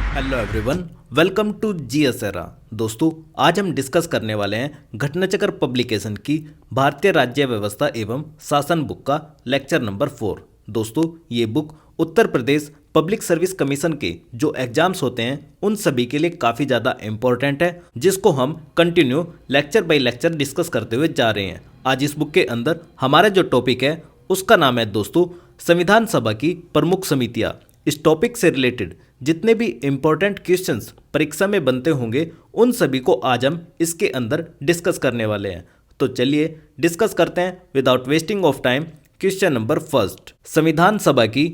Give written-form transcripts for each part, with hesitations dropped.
Hello everyone, welcome to GS Era. दोस्तों, आज हम डिस्कस करने वाले हैं घटनाचक्र पब्लिकेशन की भारतीय राज्य व्यवस्था एवं शासन बुक का लेक्चर नंबर 4। दोस्तों, ये book Uttar Pradesh public service commission के जो एग्जाम्स होते हैं उन सभी के लिए काफ़ी ज़्यादा इम्पोर्टेंट है, जिसको हम continue lecture by lecture discuss करते हुए जा रहे हैं। आज इस बुक के अंदर हमारा जो टॉपिक है उसका नाम है दोस्तों संविधान सभा की प्रमुख समितियाँ। इस टॉपिक से रिलेटेड जितने भी इम्पोर्टेंट क्वेश्चंस परीक्षा में बनते होंगे उन सभी को आज हम इसके अंदर डिस्कस करने वाले हैं। तो चलिए डिस्कस करते हैं without wasting of time. Question number first, संविधान सभा की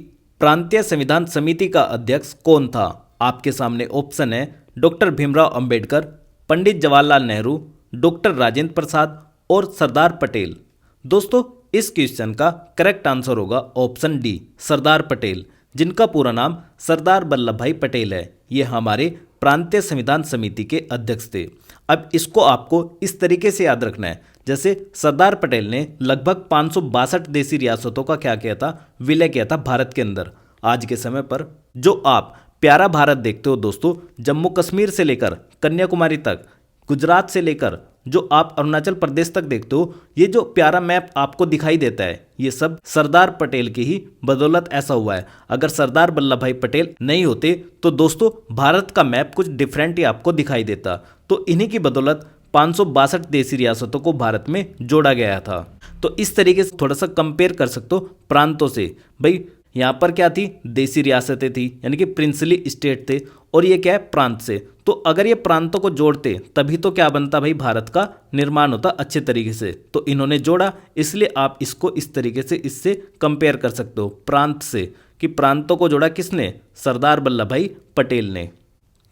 प्रांतीय संविधान समिति का अध्यक्ष कौन था? आपके सामने ऑप्शन है डॉक्टर भीमराव अंबेडकर, पंडित जवाहरलाल नेहरू, डॉक्टर राजेंद्र प्रसाद और सरदार पटेल। दोस्तों, इस क्वेश्चन का करेक्ट आंसर होगा ऑप्शन डी, सरदार पटेल, जिनका पूरा नाम सरदार वल्लभ भाई पटेल है। ये हमारे प्रांतीय संविधान समिति के अध्यक्ष थे। अब इसको आपको इस तरीके से याद रखना है, जैसे सरदार पटेल ने लगभग 562 देशी रियासतों का क्या किया था, विलय किया था भारत के अंदर। आज के समय पर जो आप प्यारा भारत देखते हो दोस्तों, जम्मू कश्मीर से लेकर कन्याकुमारी तक, गुजरात से लेकर जो आप अरुणाचल प्रदेश तक देखते हो, ये जो प्यारा मैप आपको दिखाई देता है ये सब सरदार पटेल की ही बदौलत ऐसा हुआ है। अगर सरदार वल्लभ भाई पटेल नहीं होते तो दोस्तों भारत का मैप कुछ डिफरेंट ही आपको दिखाई देता। तो इन्हीं की बदौलत 562 देशी रियासतों को भारत में जोड़ा गया था। तो इस तरीके से थोड़ा सा कंपेयर कर सकते हो प्रांतों से। भाई यहाँ पर क्या थी, देशी रियासतें थी यानी कि प्रिंसली स्टेट थे, और ये क्या है, प्रांत से। तो अगर ये प्रांतों को जोड़ते तभी तो क्या बनता भाई, भारत का निर्माण होता अच्छे तरीके से। तो इन्होंने जोड़ा, इसलिए आप इसको इस तरीके से इससे कंपेयर कर सकते हो प्रांत से, कि प्रांतों को जोड़ा किसने, सरदार वल्लभ भाई पटेल ने।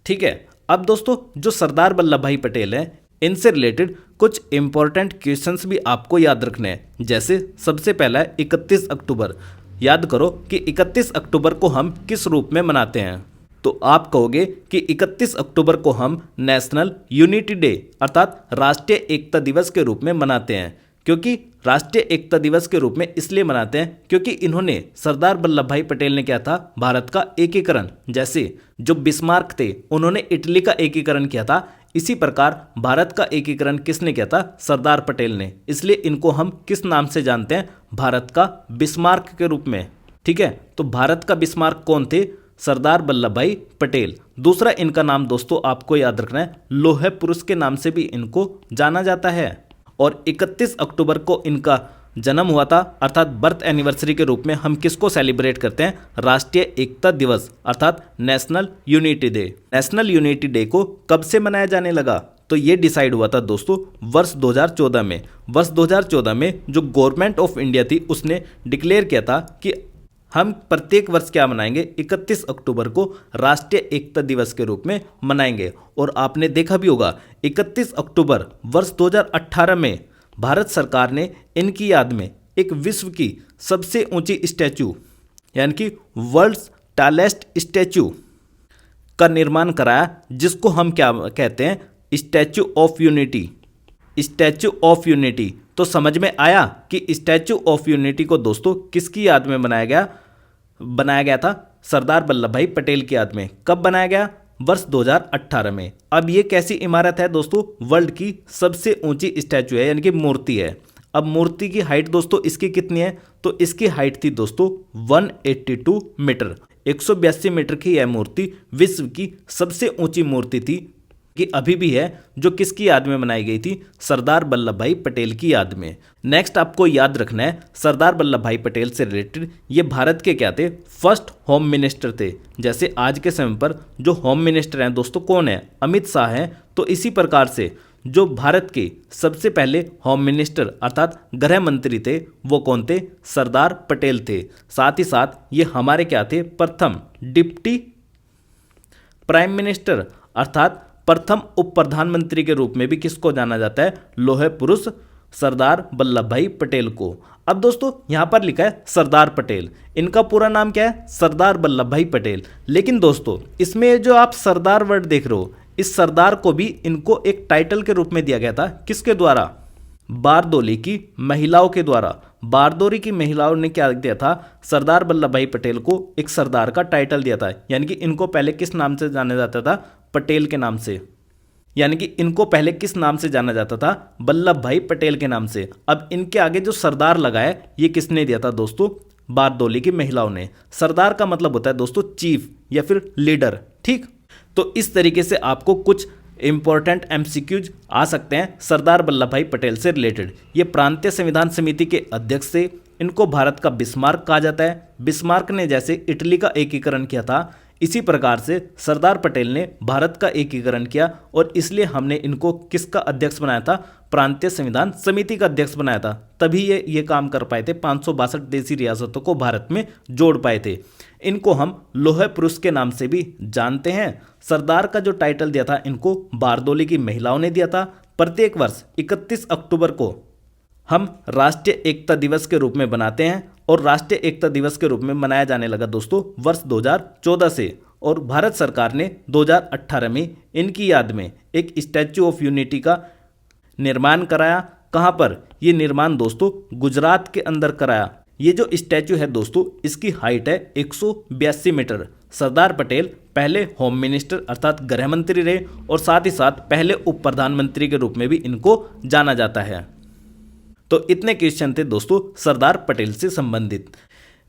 ठीक है। अब दोस्तों जो सरदार वल्लभ भाई पटेल हैं इनसे रिलेटेड कुछ इंपॉर्टेंट क्वेश्चंस भी आपको याद रखने हैं। जैसे सबसे पहला है 31 अक्टूबर। याद करो कि 31 अक्टूबर को हम किस रूप में मनाते हैं। तो आप कहोगे कि 31 अक्टूबर को हम नेशनल यूनिटी डे अर्थात राष्ट्रीय एकता दिवस के रूप में मनाते हैं। क्योंकि राष्ट्रीय एकता दिवस के रूप में इसलिए मनाते हैं क्योंकि इन्होंने, सरदार वल्लभ भाई पटेल ने क्या था, भारत का एकीकरण, जैसे जो बिस्मार्क थे उन्होंने इटली का एकीकरण किया था, इसी प्रकार भारत का एकीकरण किसने किया था, सरदार पटेल ने। इसलिए इनको हम किस नाम से जानते हैं, भारत का बिस्मार्क के रूप में। ठीक है। तो भारत का बिस्मार्क कौन थे, सरदार वल्लभ भाई पटेल। दूसरा इनका नाम दोस्तों आपको याद रखना है, लौह पुरुष के नाम से भी इनको जाना जाता है। और 31 अक्टूबर को इनका जन्म हुआ था, अर्थात बर्थ एनिवर्सरी के रूप में हम किसको सेलिब्रेट करते हैं, राष्ट्रीय एकता दिवस अर्थात national unity day. National unity day को कब से मनाया जाने लगा, तो ये डिसाइड हुआ था दोस्तों वर्ष 2014 में। वर्ष 2014 में जो गवर्नमेंट ऑफ इंडिया थी उसने डिक्लेयर किया था कि हम प्रत्येक वर्ष क्या मनाएंगे, 31 अक्टूबर को राष्ट्रीय एकता दिवस के रूप में मनाएंगे। और आपने देखा भी होगा 31 अक्टूबर वर्ष 2018 में भारत सरकार ने इनकी याद में एक विश्व की सबसे ऊंची स्टैचू यानी कि वर्ल्ड्स टॉलेस्ट स्टैचू का निर्माण कराया, जिसको हम क्या कहते हैं, statue of unity. Statue of unity. तो समझ में आया कि स्टैचू ऑफ यूनिटी को दोस्तों किसकी याद में बनाया गया था, सरदार वल्लभ भाई पटेल की याद में। कब बनाया गया, वर्ष 2018 में। अब ये कैसी इमारत है दोस्तों, वर्ल्ड की सबसे ऊंची स्टैचू है यानी कि मूर्ति है। अब मूर्ति की हाइट दोस्तों इसकी कितनी है, तो इसकी हाइट थी दोस्तों 182 मीटर। 182 मीटर की यह मूर्ति विश्व की सबसे ऊंची मूर्ति थी, कि अभी भी है, जो किसकी याद में बनाई गई थी, सरदार वल्लभ भाई पटेल की याद में। नेक्स्ट आपको याद रखना है, सरदार वल्लभ भाई पटेल से रिलेटेड ये भारत के क्या थे, फर्स्ट होम मिनिस्टर थे। जैसे आज के समय पर जो होम मिनिस्टर हैं दोस्तों कौन है, अमित शाह हैं। तो इसी प्रकार से जो भारत के सबसे पहले होम मिनिस्टर अर्थात गृह मंत्री थे वो कौन थे, सरदार पटेल थे। साथ ही साथ ये हमारे क्या थे, प्रथम डिप्टी प्राइम मिनिस्टर अर्थात प्रथम उप प्रधानमंत्री के रूप में भी किसको जाना जाता है, लौह पुरुष सरदार वल्लभ भाई पटेल को। अब दोस्तों यहाँ पर लिखा है सरदार पटेल, इनका पूरा नाम क्या है, सरदार वल्लभ भाई पटेल। लेकिन दोस्तों इसमें जो आप सरदार वर्ड देख रहे हो, इस सरदार को भी इनको एक टाइटल के रूप में दिया गया था, किसके द्वारा, बारदोली की महिलाओं के द्वारा। बारदोली की महिलाओं ने क्या दिया था, सरदार वल्लभ भाई पटेल को एक सरदार का टाइटल दिया था। यानी कि इनको पहले किस नाम से जाना जाता था, पटेल के नाम से। यानी कि इनको पहले किस नाम से जाना जाता था, वल्लभ भाई पटेल के नाम से। अब इनके आगे जो सरदार लगा है ये किसने दिया था दोस्तों, बारदोली की महिलाओं ने। सरदार का मतलब होता है दोस्तों चीफ या फिर लीडर, ठीक। तो इस तरीके से आपको कुछ इंपॉर्टेंट एमसीक्यूज आ सकते हैं सरदार वल्लभ भाई पटेल से रिलेटेड। ये प्रांतीय संविधान समिति के अध्यक्ष थे। इनको भारत का बिस्मार्क कहा जाता है। बिस्मार्क ने जैसे इटली का एकीकरण किया था, इसी प्रकार से सरदार पटेल ने भारत का एकीकरण किया और इसलिए हमने इनको किसका अध्यक्ष बनाया था, प्रांतीय संविधान समिति का अध्यक्ष बनाया था। तभी ये काम कर पाए थे, 562 देशी रियासतों को भारत में जोड़ पाए थे। इनको हम लौह पुरुष के नाम से भी जानते हैं। सरदार का जो टाइटल दिया था इनको बारदोली की महिलाओं ने दिया था। प्रत्येक वर्ष 31 अक्टूबर को हम राष्ट्रीय एकता दिवस के रूप में बनाते हैं और राष्ट्रीय एकता दिवस के रूप में मनाया जाने लगा दोस्तों वर्ष 2014 से। और भारत सरकार ने 2018 में इनकी याद में एक स्टैच्यू ऑफ यूनिटी का निर्माण कराया। कहाँ पर, ये निर्माण दोस्तों गुजरात के अंदर कराया। ये जो स्टैच्यू है दोस्तों इसकी हाइट है 182 मीटर। सरदार पटेल पहले होम मिनिस्टर अर्थात गृह मंत्री रहे और साथ ही साथ पहले उप प्रधानमंत्री के रूप में भी इनको जाना जाता है। तो इतने क्वेश्चन थे दोस्तों सरदार पटेल से संबंधित।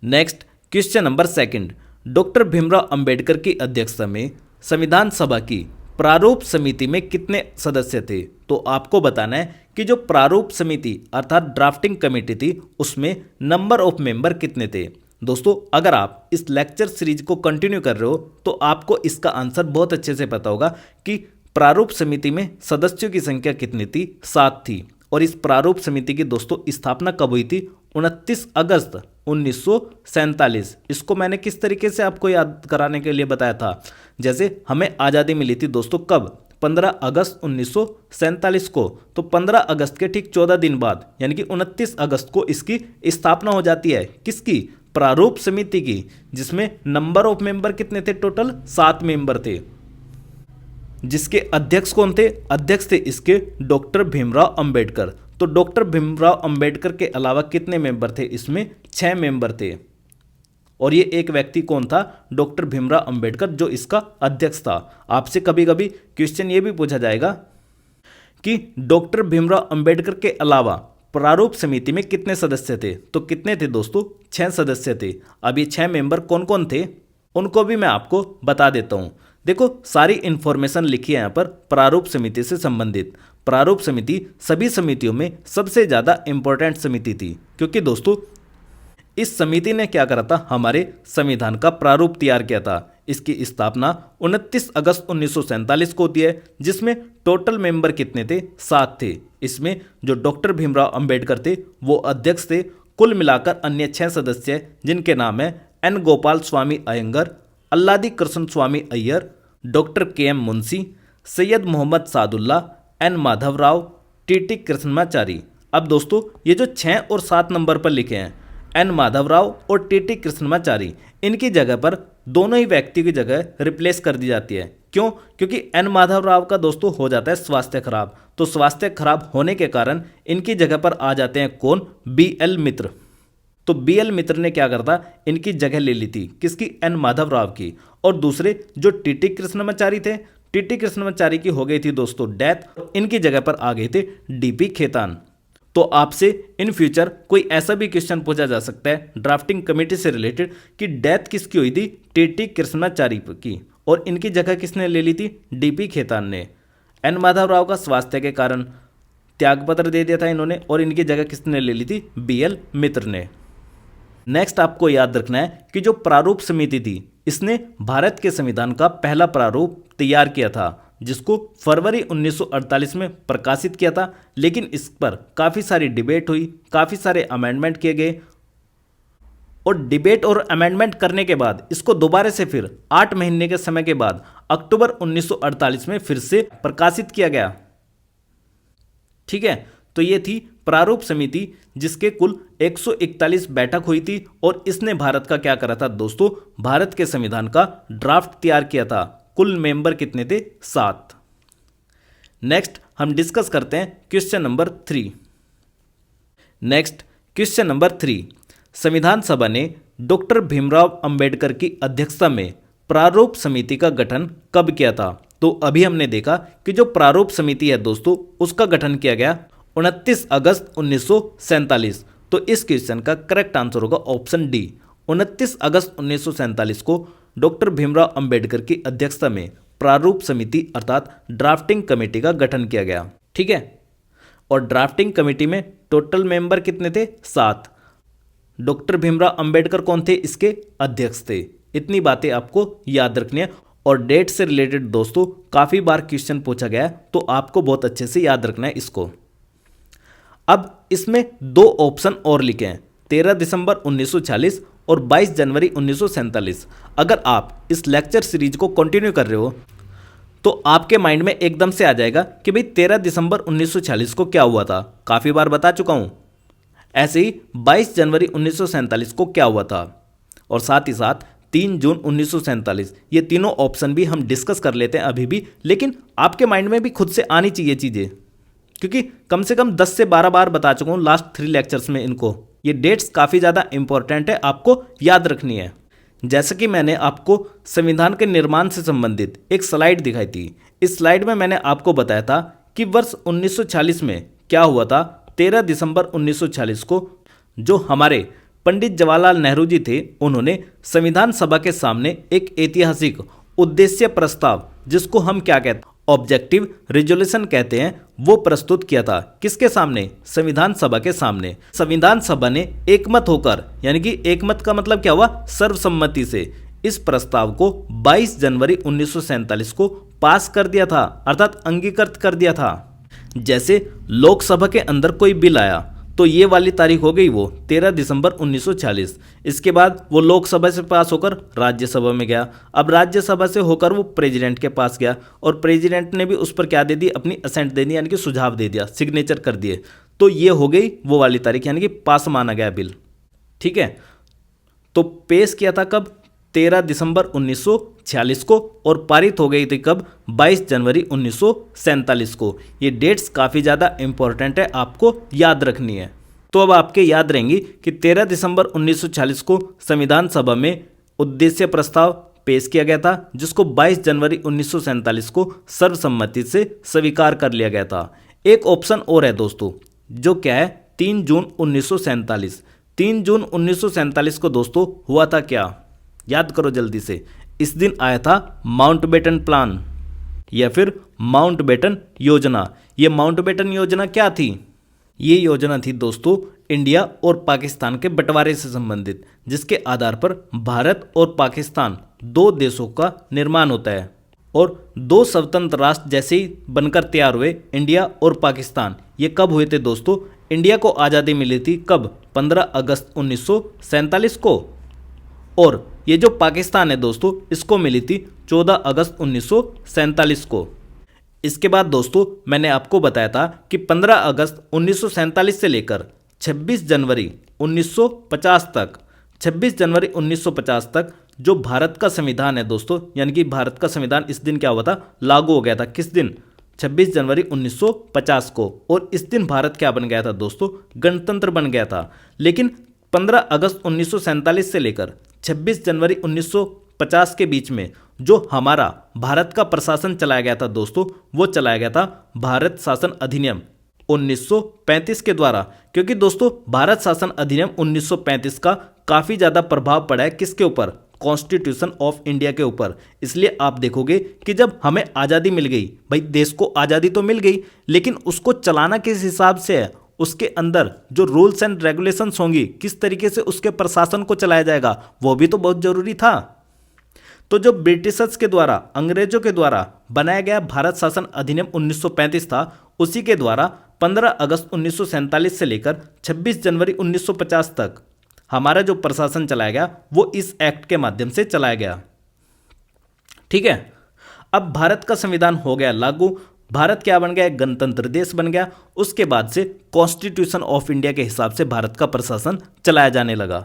Next question number 2, doctor Bhimrao Ambedkar की अध्यक्षता में संविधान सभा की प्रारूप समिति में कितने सदस्य थे। तो आपको बताना है कि जो प्रारूप समिति अर्थात ड्राफ्टिंग कमेटी थी उसमें नंबर ऑफ मेंबर कितने थे। दोस्तों अगर आप इस लेक्चर सीरीज को कंटिन्यू कर रहे हो तो आपको इसका आंसर बहुत अच्छे से पता होगा कि प्रारूप समिति में सदस्यों की संख्या कितनी थी, 7 थी। और इस प्रारूप समिति की दोस्तों स्थापना कब हुई थी, 29 अगस्त 1947। इसको मैंने किस तरीके से आपको याद कराने के लिए बताया था, जैसे हमें आज़ादी मिली थी दोस्तों कब, 15 अगस्त 1947 को। तो 15 अगस्त के ठीक 14 दिन बाद यानी कि 29 अगस्त को इसकी स्थापना हो जाती है। किसकी, प्रारूप समिति की, जिसमें नंबर ऑफ मेंबर कितने थे, टोटल 7 मेंबर थे। जिसके अध्यक्ष कौन थे, अध्यक्ष थे इसके डॉक्टर भीमराव अंबेडकर। तो डॉक्टर भीमराव अंबेडकर के अलावा कितने मेंबर थे, इसमें 6 मेंबर थे। और ये एक व्यक्ति कौन था, डॉक्टर भीमराव अंबेडकर, जो इसका अध्यक्ष था। आपसे कभी कभी क्वेश्चन ये भी पूछा जाएगा कि डॉक्टर भीमराव अंबेडकर के अलावा प्रारूप समिति में कितने सदस्य थे। तो कितने थे दोस्तों, 6 सदस्य थे। अब ये 6 मेंबर कौन कौन थे उनको भी मैं आपको बता देता हूँ। देखो सारी इंफॉर्मेशन लिखी है यहाँ पर प्रारूप समिति से संबंधित। प्रारूप समिति सभी समितियों में सबसे ज़्यादा इंपॉर्टेंट समिति थी, क्योंकि दोस्तों इस समिति ने क्या करा था, हमारे संविधान का प्रारूप तैयार किया था। इसकी स्थापना 29 अगस्त 1947 को होती है, जिसमें टोटल मेंबर कितने थे, 7 थे। इसमें जो डॉक्टर भीमराव अंबेडकर थे वो अध्यक्ष थे। कुल मिलाकर अन्य 6 सदस्य हैं, जिनके नाम है N Gopalaswami Ayyangar, Alladi Krishnaswami Iyer, doctor KM Munshi, Syed Mohammad Saadulla, N Madhav Rao, TT Krishnamachari. अब दोस्तों ये जो 6 और 7 नंबर पर लिखे हैं, एन माधवराव और TT कृष्णमाचारी, इनकी जगह पर दोनों ही व्यक्ति की जगह रिप्लेस कर दी जाती है। क्यों, क्योंकि एन माधवराव का दोस्तों हो जाता है स्वास्थ्य खराब। तो स्वास्थ्य खराब होने के कारण इनकी जगह पर आ जाते हैं कौन, BL मित्र। तो BL मित्र ने क्या करता, इनकी जगह ले ली थी, किसकी, एन माधवराव की। और दूसरे जो TT कृष्णमाचारी थे, TT कृष्णमाचारी की हो गई थी दोस्तों डेथ, इनकी जगह पर आ गए थे DP खेतान। तो आपसे इन फ्यूचर कोई ऐसा भी क्वेश्चन पूछा जा सकता है ड्राफ्टिंग कमेटी से रिलेटेड कि डेथ किसकी हुई थी, TT कृष्णमाचारी की, और इनकी जगह किसने ले ली थी, DP खेतान ने। एन माधवराव का स्वास्थ्य के कारण त्यागपत्र दे दिया था इन्होंने, और इनकी जगह किसने ले ली थी, BL मित्र ने। नेक्स्ट आपको याद रखना है कि जो प्रारूप समिति थी इसने भारत के संविधान का पहला प्रारूप तैयार किया था, जिसको फरवरी 1948 में प्रकाशित किया था। लेकिन इस पर काफ़ी सारी डिबेट हुई, काफ़ी सारे अमेंडमेंट किए गए, और डिबेट और अमेंडमेंट करने के बाद इसको दोबारा से फिर 8 महीने के समय के बाद अक्टूबर 1948 में फिर से प्रकाशित किया गया। ठीक है, तो ये थी प्रारूप समिति, जिसके कुल 141 बैठक हुई थी, और इसने भारत का क्या करा था दोस्तों, भारत के संविधान का ड्राफ्ट तैयार किया था। कुल मेंबर कितने थे, 7। नेक्स्ट हम डिस्कस करते हैं question number 3। Next question number 3, संविधान सभा ने डॉक्टर भीमराव अंबेडकर की अध्यक्षता में प्रारूप समिति का गठन कब किया था? तो अभी हमने देखा कि जो प्रारूप समिति है दोस्तों, उसका गठन किया गया 29 अगस्त 1947। तो इस क्वेश्चन का करेक्ट आंसर होगा ऑप्शन डी, 29 अगस्त 1947 को डॉक्टर भीमराव अंबेडकर की अध्यक्षता में प्रारूप समिति अर्थात ड्राफ्टिंग कमेटी का गठन किया गया। ठीक है, और ड्राफ्टिंग कमेटी में टोटल मेंबर कितने थे? 7। डॉक्टर भीमराव अंबेडकर कौन थे? इसके अध्यक्ष थे। इतनी बातें आपको याद रखनी है। और डेट से रिलेटेड दोस्तों काफ़ी बार क्वेश्चन पूछा गया है, तो आपको बहुत अच्छे से याद रखना है इसको। अब इसमें 2 ऑप्शन और लिखे हैं, 13 दिसंबर 1946 और 22 जनवरी 1947। अगर आप इस लेक्चर सीरीज को कंटिन्यू कर रहे हो तो आपके माइंड में एकदम से आ जाएगा कि भाई 13 दिसंबर 1946 को क्या हुआ था, काफ़ी बार बता चुका हूँ। ऐसे ही 22 जनवरी 1947 को क्या हुआ था, और साथ ही साथ 3 जून 1947। ये तीनों ऑप्शन भी हम डिस्कस कर लेते हैं अभी भी, लेकिन आपके माइंड में भी खुद से आनी चाहिए चीज़ें, क्योंकि कम से कम 10 से 12 बार बता चुका हूँ लास्ट 3 लेक्चर्स में इनको। ये डेट्स काफ़ी ज़्यादा इंपॉर्टेंट है, आपको याद रखनी है। जैसे कि मैंने आपको संविधान के निर्माण से संबंधित एक स्लाइड दिखाई थी। इस स्लाइड में मैंने आपको बताया था कि वर्ष 1946 में क्या हुआ था। 13 दिसंबर 1946 को जो हमारे पंडित जवाहरलाल नेहरू जी थे, उन्होंने संविधान सभा के सामने एक ऐतिहासिक उद्देश्य प्रस्ताव, जिसको हम क्या कहते हैं, ऑब्जेक्टिव रेजोल्यूशन कहते हैं, वो प्रस्तुत किया था। किसके सामने? संविधान सभा के सामने। संविधान सभा ने एकमत होकर, यानी कि एकमत का मतलब क्या हुआ, सर्वसम्मति से, इस प्रस्ताव को 22 जनवरी 1947 को पास कर दिया था, अर्थात अंगीकृत कर दिया था। जैसे लोकसभा के अंदर कोई बिल आया तो ये वाली तारीख हो गई वो 13 दिसंबर 1946। इसके बाद वो लोकसभा से पास होकर राज्यसभा में गया। अब राज्यसभा से होकर वो प्रेसिडेंट के पास गया, और प्रेसिडेंट ने भी उस पर क्या दे दी, अपनी असेंट दे दी, यानी कि सुझाव दे दिया, सिग्नेचर कर दिए। तो ये हो गई वो वाली तारीख, यानी कि पास माना गया बिल। ठीक है, तो पेश किया था कब? 13 दिसंबर 1946 को, और पारित हो गई थी कब? 22 जनवरी 1947 को। ये डेट्स काफ़ी ज़्यादा इंपॉर्टेंट है, आपको याद रखनी है। तो अब आपके याद रहेंगी कि 13 दिसंबर 1946 को संविधान सभा में उद्देश्य प्रस्ताव पेश किया गया था, जिसको 22 जनवरी 1947 को सर्वसम्मति से स्वीकार कर लिया गया था। एक ऑप्शन और है दोस्तों, जो क्या है, 3 जून 1947। 3 जून 1947 को दोस्तों हुआ था क्या? याद करो जल्दी से। इस दिन आया था माउंटबेटन प्लान, या फिर माउंटबेटन योजना। ये माउंटबेटन योजना क्या थी? ये योजना थी दोस्तों इंडिया और पाकिस्तान के बंटवारे से संबंधित, जिसके आधार पर भारत और पाकिस्तान 2 देशों का निर्माण होता है, और 2 स्वतंत्र राष्ट्र जैसे ही बनकर तैयार हुए इंडिया और पाकिस्तान। ये कब हुए थे दोस्तों? इंडिया को आज़ादी मिली थी कब? 15 अगस्त 1947 को, और ये जो पाकिस्तान है दोस्तों, इसको मिली थी 14 अगस्त 1947 को। इसके बाद दोस्तों मैंने आपको बताया था कि 15 अगस्त 1947 से लेकर 26 जनवरी 1950 तक, 26 जनवरी 1950 तक जो भारत का संविधान है दोस्तों, यानी कि भारत का संविधान इस दिन क्या हुआ था, लागू हो गया था। किस दिन? 26 जनवरी 1950 को। और इस दिन भारत क्या बन गया था दोस्तों? गणतंत्र बन गया था। लेकिन 15 अगस्त 1947 से लेकर 26 जनवरी 1950 के बीच में जो हमारा भारत का प्रशासन चलाया गया था दोस्तों, वो चलाया गया था भारत शासन अधिनियम 1935 के द्वारा। क्योंकि दोस्तों भारत शासन अधिनियम 1935 का काफ़ी ज़्यादा प्रभाव पड़ा है किसके ऊपर? कॉन्स्टिट्यूशन ऑफ इंडिया के ऊपर। इसलिए आप देखोगे कि जब हमें आज़ादी मिल गई, भाई देश को आज़ादी तो मिल गई, लेकिन उसको चलाना किस हिसाब से है, उसके अंदर जो रूल्स एंड रेगुलेशंस होंगी, किस तरीके से उसके प्रशासन को चलाया जाएगा, वो भी तो बहुत ज़रूरी था। तो जो ब्रिटिशर्स के द्वारा, अंग्रेजों के द्वारा बनाया गया भारत शासन अधिनियम 1935 था, उसी के द्वारा 15 अगस्त 1947 से लेकर 26 जनवरी 1950 तक हमारा जो प्रशासन चलाया गया वो इस एक्ट के माध्यम से चलाया गया। ठीक है, अब भारत का संविधान हो गया लागू, भारत क्या बन गया? गणतंत्र देश बन गया। उसके बाद से कॉन्स्टिट्यूशन ऑफ इंडिया के हिसाब से भारत का प्रशासन चलाया जाने लगा।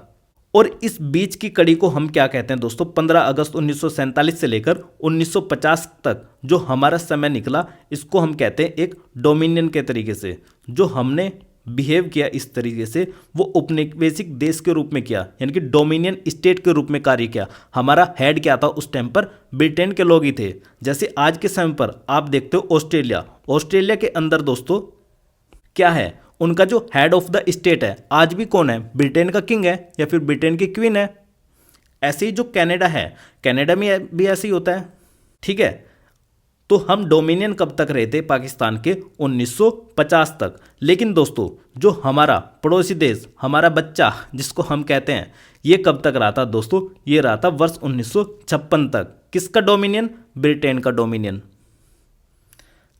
और इस बीच की कड़ी को हम क्या कहते हैं दोस्तों? 15 अगस्त 1947 से लेकर 1950 तक जो हमारा समय निकला, इसको हम कहते हैं एक डोमिनियन के तरीके से। जो हमने बिहेव किया इस तरीके से, वो उपनिवेशिक देश के रूप में किया, यानी कि डोमिनियन स्टेट के रूप में कार्य किया। हमारा हेड क्या था उस टाइम पर? ब्रिटेन के लोग ही थे। जैसे आज के समय पर आप देखते हो ऑस्ट्रेलिया, ऑस्ट्रेलिया के अंदर दोस्तों क्या है, उनका जो हेड ऑफ द स्टेट है आज भी कौन है? ब्रिटेन का किंग है या फिर ब्रिटेन की क्वीन है। ऐसे ही जो कनाडा है, कनाडा में भी ऐसे ही होता है, ठीक है। तो हम डोमिनियन कब तक रहे थे पाकिस्तान के? 1950 तक। लेकिन दोस्तों जो हमारा पड़ोसी देश, हमारा बच्चा जिसको हम कहते हैं, ये कब तक रहा था दोस्तों? ये रहा था वर्ष 1956 तक। किसका डोमिनियन? ब्रिटेन का डोमिनियन।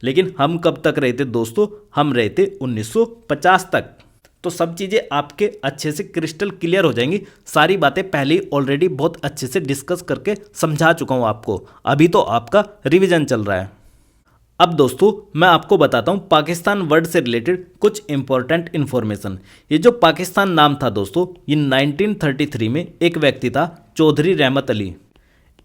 लेकिन हम कब तक रहे थे दोस्तों? हम रहे थे 1950 तक। तो सब चीज़ें आपके अच्छे से क्रिस्टल क्लियर हो जाएंगी। सारी बातें पहले ही ऑलरेडी बहुत अच्छे से डिस्कस करके समझा चुका हूँ आपको, अभी तो आपका रिवीजन चल रहा है। अब दोस्तों मैं आपको बताता हूँ पाकिस्तान वर्ड से रिलेटेड कुछ इंपॉर्टेंट इन्फॉर्मेशन। ये जो पाकिस्तान नाम था दोस्तों, ये 1933 में एक व्यक्ति था, चौधरी रहमत अली,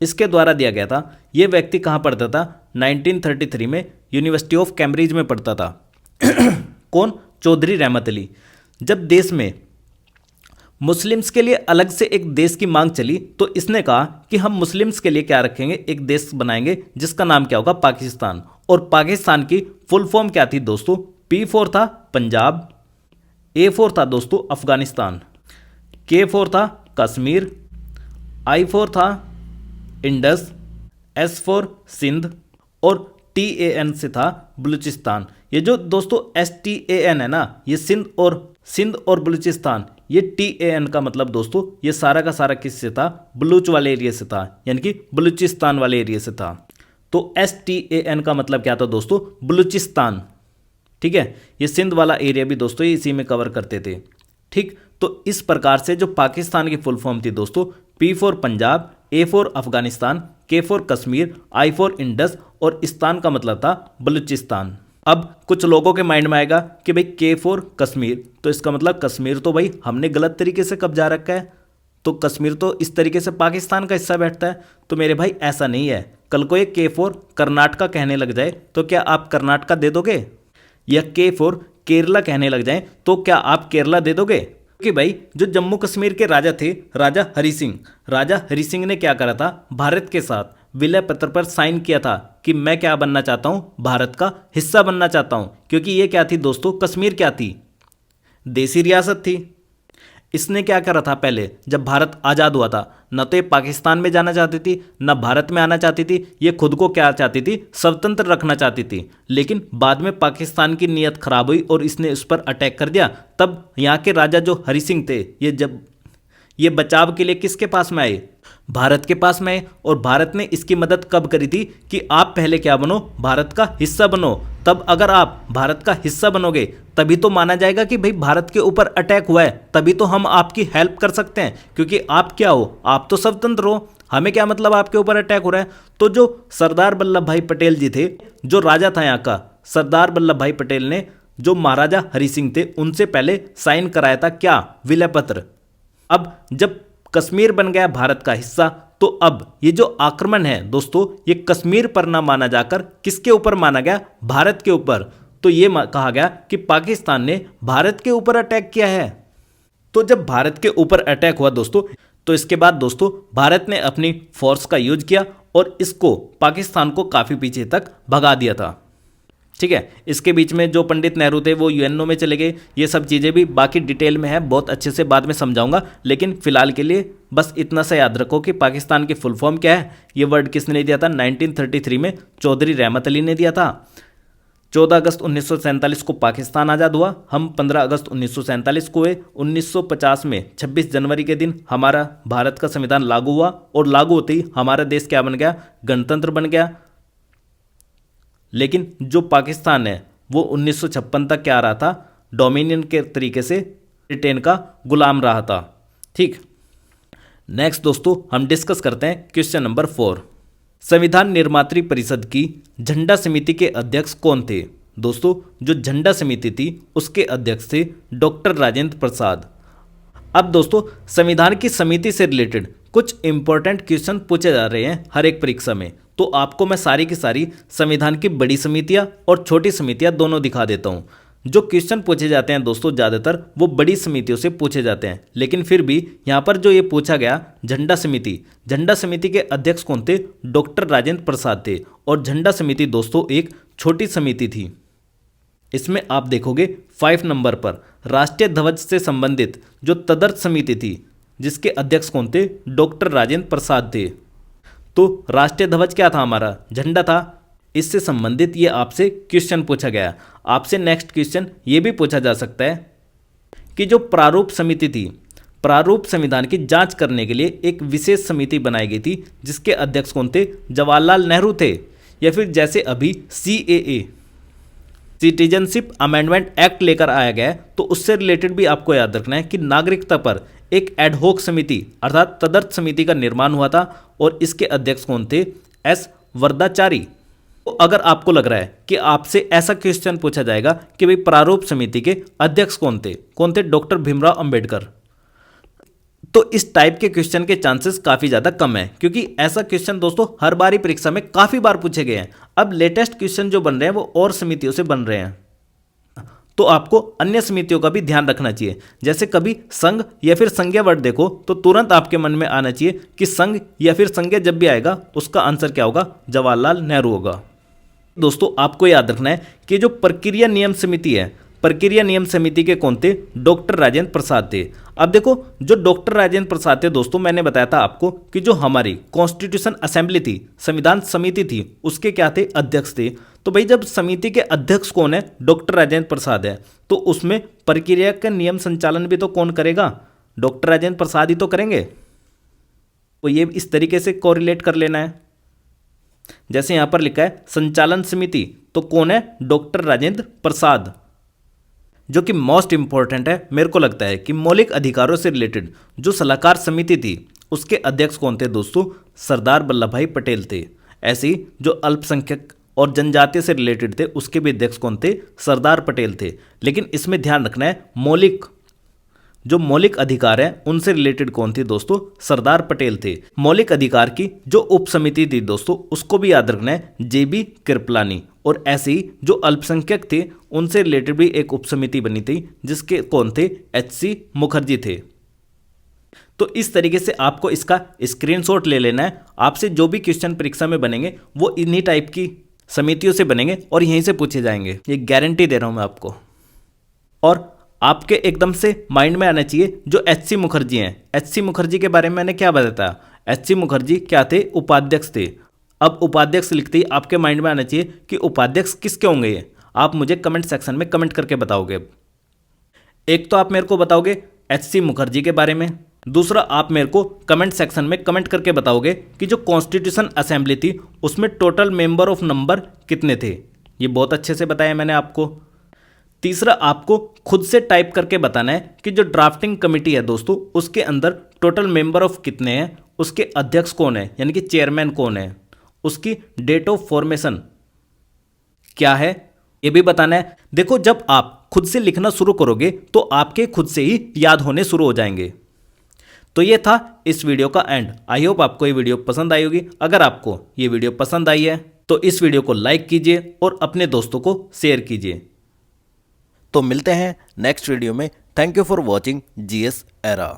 इसके द्वारा दिया गया था। ये व्यक्ति कहाँ पढ़ता था? 1933 में यूनिवर्सिटी ऑफ कैम्ब्रिज में पढ़ता था। कौन? चौधरी रहमत अली। जब देश में मुस्लिम्स के लिए अलग से एक देश की मांग चली तो इसने कहा कि हम मुस्लिम्स के लिए क्या रखेंगे, एक देश बनाएंगे जिसका नाम क्या होगा? पाकिस्तान। और पाकिस्तान की फुल फॉर्म क्या थी दोस्तों? P4 था पंजाब, A4 था दोस्तों अफगानिस्तान, K4 था कश्मीर, I4 था इंडस, S4 सिंध और TAN से था बलूचिस्तान। ये जो दोस्तों STAN है ना, ये सिंध और बलूचिस्तान, ये TAN का मतलब दोस्तों ये सारा का सारा किससे था? बलूच वाले एरिया से था, यानी कि बलूचिस्तान वाले एरिया से था। तो STAN का मतलब क्या था दोस्तों? बलूचिस्तान, ठीक है। ये सिंध वाला एरिया भी दोस्तों इसी में कवर करते थे, ठीक। तो इस प्रकार से जो पाकिस्तान की फुल फॉर्म थी दोस्तों, P4 Punjab, A4 Afghanistan, K4 Kashmir, I4 Indus और इस्तान का मतलब था बलूचिस्तान। अब कुछ लोगों के माइंड में आएगा कि भाई K4 कश्मीर, तो इसका मतलब कश्मीर तो भाई हमने गलत तरीके से कब्जा रखा है, तो कश्मीर तो इस तरीके से पाकिस्तान का हिस्सा बैठता है। तो मेरे भाई ऐसा नहीं है। कल को ये K4 कर्नाटका कहने लग जाए तो क्या आप कर्नाटका दे दोगे? या K4 केरला कहने लग जाए तो क्या आप केरला दे दोगे? क्योंकि भाई जो जम्मू कश्मीर के राजा थे, राजा हरि सिंह ने क्या करा था? भारत के साथ विलय पत्र पर साइन किया था कि मैं क्या बनना चाहता हूं? भारत का हिस्सा बनना चाहता हूं। क्योंकि ये क्या थी दोस्तों? कश्मीर क्या थी? देसी रियासत थी। इसने क्या करा था? पहले जब भारत आज़ाद हुआ था, न तो ये पाकिस्तान में जाना चाहती थी, न भारत में आना चाहती थी। ये खुद को क्या चाहती थी? स्वतंत्र रखना चाहती थी। लेकिन बाद में पाकिस्तान की नीयत खराब हुई और इसने उस पर अटैक कर दिया। तब यहाँ के राजा जो हरि सिंह थे, ये बचाव के लिए किसके पास में आए? भारत के पास में आए। और भारत ने इसकी मदद कब करी थी? कि आप पहले क्या बनो? भारत का हिस्सा बनो। तब अगर आप भारत का हिस्सा बनोगे तभी तो माना जाएगा कि भाई भारत के ऊपर अटैक हुआ है, तभी तो हम आपकी हेल्प कर सकते हैं। क्योंकि आप क्या हो? आप तो स्वतंत्र हो। हमें क्या मतलब आपके ऊपर अटैक हो रहा है? तो जो सरदार वल्लभ भाई पटेल जी थे, जो राजा था यहाँ का, सरदार वल्लभ भाई पटेल ने जो महाराजा हरि सिंह थे उनसे पहले साइन कराया था क्या? विलय पत्र। अब जब कश्मीर बन गया भारत का हिस्सा, तो अब ये जो आक्रमण है दोस्तों, ये कश्मीर पर ना माना जाकर किसके ऊपर माना गया? भारत के ऊपर। तो ये कहा गया कि पाकिस्तान ने भारत के ऊपर अटैक किया है। तो जब भारत के ऊपर अटैक हुआ दोस्तों, तो इसके बाद दोस्तों भारत ने अपनी फोर्स का यूज किया और इसको पाकिस्तान को काफ़ी पीछे तक भगा दिया था, ठीक है। इसके बीच में जो पंडित नेहरू थे वो यूएनओ में चले गए। ये सब चीज़ें भी बाकी डिटेल में है, बहुत अच्छे से बाद में समझाऊंगा। लेकिन फिलहाल के लिए बस इतना सा याद रखो कि पाकिस्तान की फुल फॉर्म क्या है। ये वर्ड किसने दिया था? 1933 में चौधरी रहमत अली ने दिया था। 14 अगस्त 1947 को पाकिस्तान आज़ाद हुआ। हम 15 अगस्त 1947 को हुए। 1950 में 26 जनवरी के दिन हमारा भारत का संविधान लागू हुआ और लागू होते ही हमारा देश क्या बन गया? गणतंत्र बन गया। लेकिन जो पाकिस्तान है वो 1956 तक क्या रहा था? डोमिनियन के तरीके से ब्रिटेन का गुलाम रहा था, ठीक। नेक्स्ट दोस्तों हम डिस्कस करते हैं क्वेश्चन नंबर 4। संविधान निर्मात्री परिषद की झंडा समिति के अध्यक्ष कौन थे? दोस्तों जो झंडा समिति थी उसके अध्यक्ष थे डॉक्टर राजेंद्र प्रसाद। अब दोस्तों संविधान की समिति से रिलेटेड कुछ इंपॉर्टेंट क्वेश्चन पूछे जा रहे हैं हर एक परीक्षा में। तो आपको मैं सारी की सारी संविधान की बड़ी समितियां और छोटी समितियां दोनों दिखा देता हूं। जो क्वेश्चन पूछे जाते हैं दोस्तों ज़्यादातर वो बड़ी समितियों से पूछे जाते हैं, लेकिन फिर भी यहाँ पर जो ये पूछा गया झंडा समिति के अध्यक्ष कौन थे? डॉक्टर राजेंद्र प्रसाद थे। और झंडा समिति दोस्तों एक छोटी समिति थी। इसमें आप देखोगे 5 नंबर पर राष्ट्रीय ध्वज से संबंधित जो तदर्थ समिति थी जिसके अध्यक्ष कौन थे? डॉक्टर राजेंद्र प्रसाद थे। तो राष्ट्रीय ध्वज क्या था? हमारा झंडा था। इससे संबंधित ये आपसे क्वेश्चन पूछा गया। आपसे नेक्स्ट क्वेश्चन ये भी पूछा जा सकता है कि जो प्रारूप समिति थी, प्रारूप संविधान की जांच करने के लिए एक विशेष समिति बनाई गई थी जिसके अध्यक्ष कौन थे? जवाहरलाल नेहरू थे। या फिर जैसे अभी CAA सिटीजनशिप अमेंडमेंट एक्ट लेकर आया गया है, तो उससे रिलेटेड भी आपको याद रखना है कि नागरिकता पर एक एडहोक समिति अर्थात तदर्थ समिति का निर्माण हुआ था और इसके अध्यक्ष कौन थे? S वरदाचारी। तो अगर आपको लग रहा है कि आपसे ऐसा क्वेश्चन पूछा जाएगा कि भाई प्रारूप समिति के अध्यक्ष कौन थे? डॉक्टर भीमराव अंबेडकर, तो इस टाइप के क्वेश्चन के चांसेस काफ़ी ज़्यादा कम है, क्योंकि ऐसा क्वेश्चन दोस्तों हर बार ही परीक्षा में काफ़ी बार पूछे गए हैं। अब लेटेस्ट क्वेश्चन जो बन रहे हैं वो और समितियों से बन रहे हैं, तो आपको अन्य समितियों का भी ध्यान रखना चाहिए। जैसे कभी संघ या फिर संज्ञा वर्ड देखो तो तुरंत आपके मन में आना चाहिए कि संघ या फिर संज्ञा जब भी आएगा उसका आंसर क्या होगा? जवाहरलाल नेहरू होगा। दोस्तों आपको याद रखना है कि जो प्रक्रिया नियम समिति है, प्रक्रिया नियम समिति के कौन थे? डॉक्टर राजेंद्र प्रसाद थे। अब देखो जो डॉक्टर राजेंद्र प्रसाद थे दोस्तों, मैंने बताया था आपको कि जो हमारी कॉन्स्टिट्यूशन असेंबली थी, संविधान समिति थी, उसके क्या थे? अध्यक्ष थे। तो भाई जब समिति के अध्यक्ष कौन है? डॉक्टर राजेंद्र प्रसाद है, तो उसमें प्रक्रिया का नियम संचालन भी तो कौन करेगा? डॉक्टर राजेंद्र प्रसाद ही तो करेंगे। तो ये इस तरीके से कोरिलेट कर लेना है। जैसे यहां पर लिखा है संचालन समिति, तो कौन है? डॉक्टर राजेंद्र प्रसाद। जो कि मोस्ट इंपॉर्टेंट है, मेरे को लगता है कि मौलिक अधिकारों से रिलेटेड जो सलाहकार समिति थी उसके अध्यक्ष कौन थे दोस्तों? सरदार वल्लभ भाई पटेल थे। ऐसे ही जो अल्पसंख्यक और जनजातीय से रिलेटेड थे उसके भी अध्यक्ष कौन थे? सरदार पटेल थे। लेकिन इसमें ध्यान रखना है जो मौलिक अधिकार हैं उनसे रिलेटेड कौन थी दोस्तों? सरदार पटेल थे। मौलिक अधिकार की जो उप समिति थी दोस्तों उसको भी याद रखना है, JB कृपलानी। और ऐसे ही जो अल्पसंख्यक थे उनसे रिलेटेड भी एक उप समिति बनी थी जिसके कौन थे? HC मुखर्जी थे। तो इस तरीके से आपको इसका स्क्रीनशॉट ले लेना है। आपसे जो भी क्वेश्चन परीक्षा में बनेंगे वो इन्हीं टाइप की समितियों से बनेंगे और यहीं से पूछे जाएंगे, ये गारंटी दे रहा हूं मैं आपको। और आपके एकदम से माइंड में आना चाहिए जो HC मुखर्जी हैं। HC मुखर्जी के बारे में मैंने क्या बताया? HC मुखर्जी क्या थे? उपाध्यक्ष थे। अब उपाध्यक्ष लिखते ही आपके माइंड में आना चाहिए कि उपाध्यक्ष किसके होंगे ये? आप मुझे कमेंट सेक्शन में कमेंट करके बताओगे। एक तो आप मेरे को बताओगे HC मुखर्जी के बारे में, दूसरा आप मेरे को कमेंट सेक्शन में कमेंट करके बताओगे कि जो कॉन्स्टिट्यूशन असेंबली थी उसमें टोटल मेंबर ऑफ नंबर कितने थे। ये बहुत अच्छे से बताया मैंने आपको। तीसरा आपको खुद से टाइप करके बताना है कि जो ड्राफ्टिंग कमेटी है दोस्तों उसके अंदर टोटल मेंबर ऑफ कितने हैं, उसके अध्यक्ष कौन है यानी कि चेयरमैन कौन है, उसकी डेट ऑफ फॉर्मेशन क्या है, ये भी बताना है। देखो जब आप खुद से लिखना शुरू करोगे तो आपके खुद से ही याद होने शुरू हो जाएंगे। तो ये था इस वीडियो का एंड। आई होप आपको ये वीडियो पसंद आई होगी। अगर आपको ये वीडियो पसंद आई है तो इस वीडियो को लाइक कीजिए और अपने दोस्तों को शेयर कीजिए। तो मिलते हैं नेक्स्ट वीडियो में। Thank you for watching GS era.